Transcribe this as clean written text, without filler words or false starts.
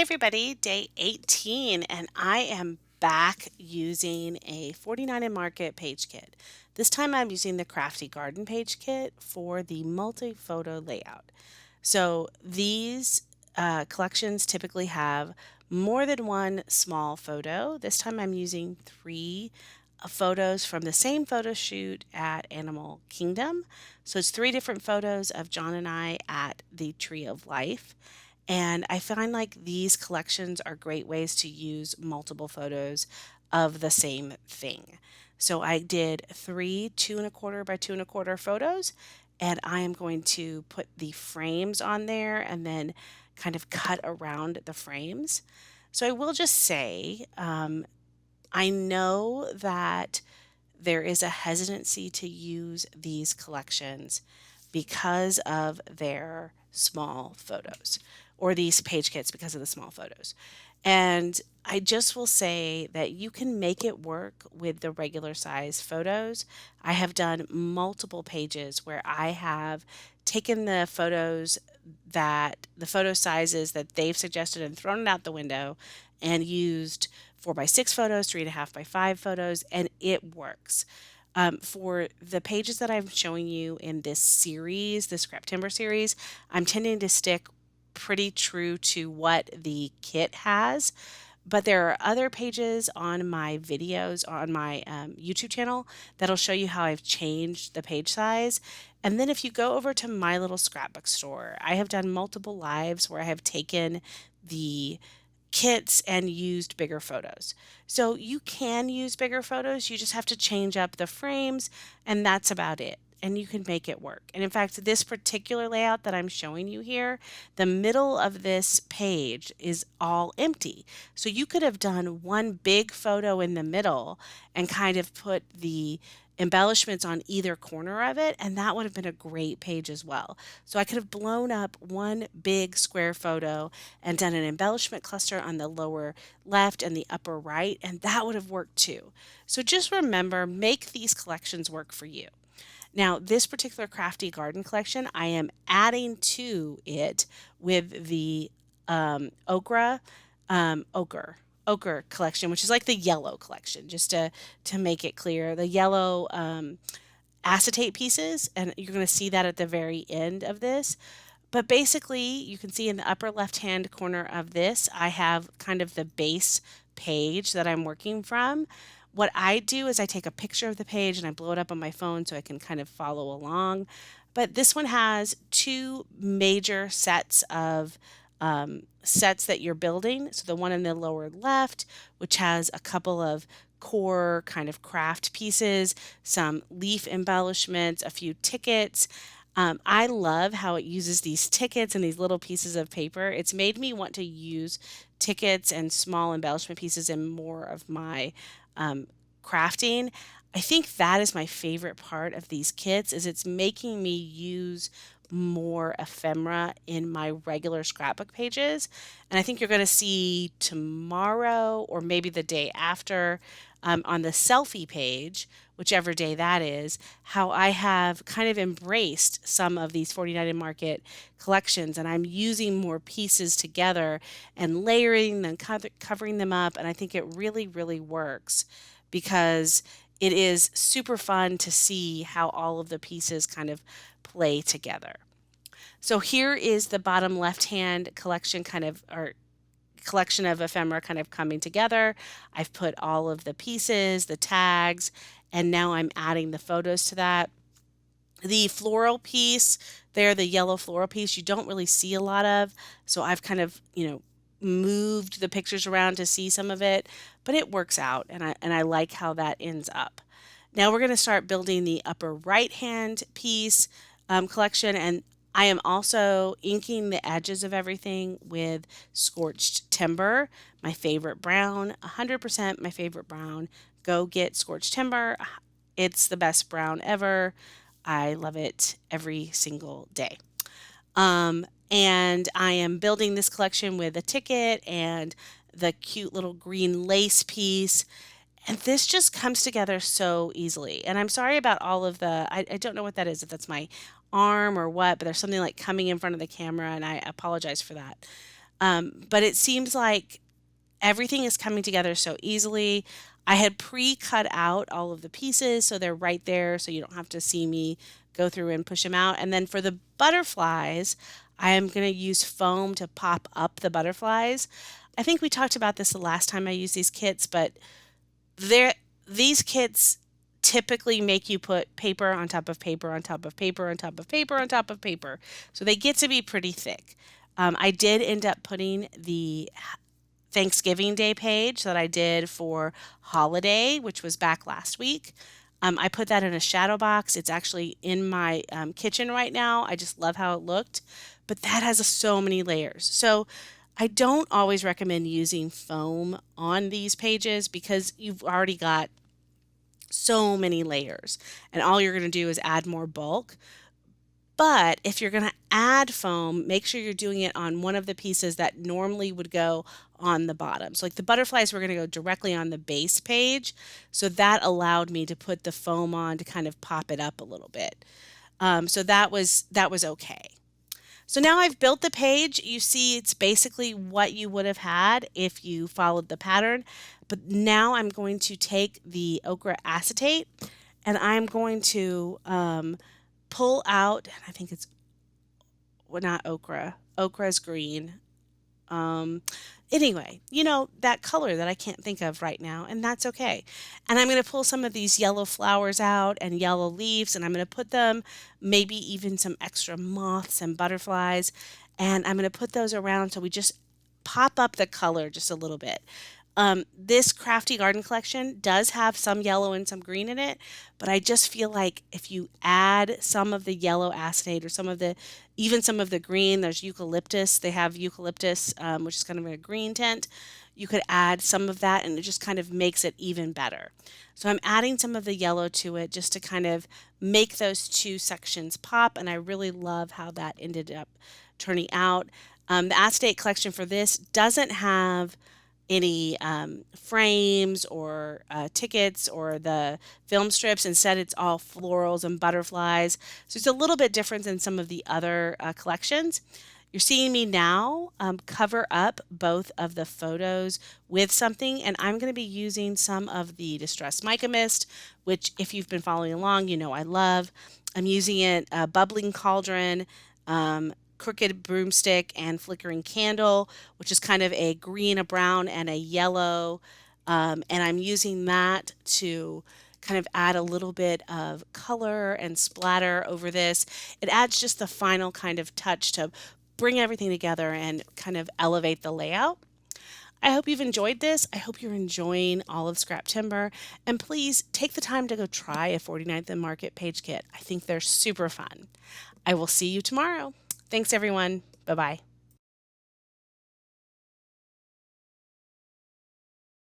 Hey everybody, day 18, and I am back using a 49 in Market page kit. This time I'm using the Crafty Garden page kit for the multi-photo layout. So these collections typically have more than one small photo. This time I'm using three photos from the same photo shoot at Animal Kingdom. So it's three different photos of John and I at the Tree of Life. And I find like these collections are great ways to use multiple photos of the same thing. So I did three 2¼ by 2¼ photos, and I am going to put the frames on there and then kind of cut around the frames. So I will just say, I know that there is a hesitancy to use these collections because of their small photos, or these page kits because of the small photos. And I just will say that you can make it work with the regular size photos. I have done multiple pages where I have taken the photos that the photo sizes that they've suggested and thrown it out the window and used 4 by 6 photos, 3.5 by 5 photos, and it works. For the pages that I'm showing you in this series, the Scraptember series, I'm tending to stick pretty true to what the kit has. But there are other pages on my videos on my YouTube channel that'll show you how I've changed the page size. And then if you go over to my little scrapbook store, I have done multiple lives where I have taken the kits and used bigger photos. So you can use bigger photos, you just have to change up the frames, and that's about it. And you can make it work. And in fact, this particular layout that I'm showing you here, the middle of this page is all empty. So you could have done one big photo in the middle and kind of put the embellishments on either corner of it, and that would have been a great page as well. So I could have blown up one big square photo and done an embellishment cluster on the lower left and the upper right, and that would have worked too. So just remember, make these collections work for you. Now, this particular Crafty Garden collection, I am adding to it with the ochre, ochre collection, which is like the yellow collection, just to make it clear. The yellow acetate pieces, and you're going to see that at the very end of this. But basically, you can see in the upper left-hand corner of this, I have kind of the base page that I'm working from. What I do is I take a picture of the page and I blow it up on my phone so I can kind of follow along. But this one has two major sets that you're building. So the one in the lower left, which has a couple of core kind of craft pieces, some leaf embellishments, a few tickets. I love how it uses these tickets and these little pieces of paper. It's made me want to use tickets and small embellishment pieces in more of my um, crafting. I think that is my favorite part of these kits is it's making me use more ephemera in my regular scrapbook pages. And I think you're going to see tomorrow or maybe the day after on the selfie page, whichever day that is, how I have kind of embraced some of these 49 in Market collections and I'm using more pieces together and layering them, covering them up. And I think it really, really works because it is super fun to see how all of the pieces kind of play together. So here is the bottom left hand collection kind of, or collection of ephemera kind of coming together. I've put all of the pieces, the tags, and now I'm adding the photos to that. The floral piece there, the yellow floral piece, you don't really see a lot of. So I've kind of, moved the pictures around to see some of it, but it works out and I like how that ends up. Now we're going to start building the upper right hand piece collection, and I am also inking the edges of everything with Scorched Timber, my favorite brown, 100% my favorite brown. Go get Scorched Timber. It's the best brown ever. I love it every single day. And I am building this collection with a ticket and the cute little green lace piece. And this just comes together so easily. And I'm sorry about all of I don't know what that is, if that's my arm or what, but there's something like coming in front of the camera, and I apologize for that. But it seems like everything is coming together so easily. I had pre-cut out all of the pieces so they're right there so you don't have to see me go through and push them out. And then for the butterflies, I am going to use foam to pop up the butterflies. I think we talked about this the last time I used these kits, but they're these kits typically make you put paper on top of paper on top of paper on top of paper on top of paper. So they get to be pretty thick. I did end up putting the Thanksgiving Day page that I did for holiday, which was back last week. I put that in a shadow box. It's actually in my kitchen right now. I just love how it looked, but that has so many layers. So I don't always recommend using foam on these pages because you've already got so many layers, and all you're going to do is add more bulk. But if you're going to add foam, make sure you're doing it on one of the pieces that normally would go on the bottom. So like the butterflies were going to go directly on the base page. So that allowed me to put the foam on to kind of pop it up a little bit. So that was okay. So now I've built the page. You see it's basically what you would have had if you followed the pattern. But now I'm going to take the ochre acetate and I'm going to pull out, and I think it's, well, not ochre. Ochre is green. Um, anyway, that color that I can't think of right now, and that's okay. And I'm going to pull some of these yellow flowers out and yellow leaves, and I'm going to put them, maybe even some extra moths and butterflies, and I'm going to put those around so we just pop up the color just a little bit. This Crafty Garden collection does have some yellow and some green in it, but I just feel like if you add some of the yellow acetate or even some of the green, there's eucalyptus. They have eucalyptus, which is kind of a green tint. You could add some of that and it just kind of makes it even better. So I'm adding some of the yellow to it just to kind of make those two sections pop, and I really love how that ended up turning out. The acetate collection for this doesn't have any frames or tickets or the film strips. Instead, it's all florals and butterflies. So it's a little bit different than some of the other collections. You're seeing me now cover up both of the photos with something, and I'm going to be using some of the Distress Mica Mist, which, if you've been following along, you know I love. I'm using it Bubbling Cauldron, Crooked Broomstick, and Flickering Candle, which is kind of a green, a brown, and a yellow. And I'm using that to kind of add a little bit of color and splatter over this. It adds just the final kind of touch to bring everything together and kind of elevate the layout. I hope you've enjoyed this. I hope you're enjoying all of Scraptember. And please take the time to go try a 49th and Market page kit. I think they're super fun. I will see you tomorrow. Thanks, everyone. Bye bye.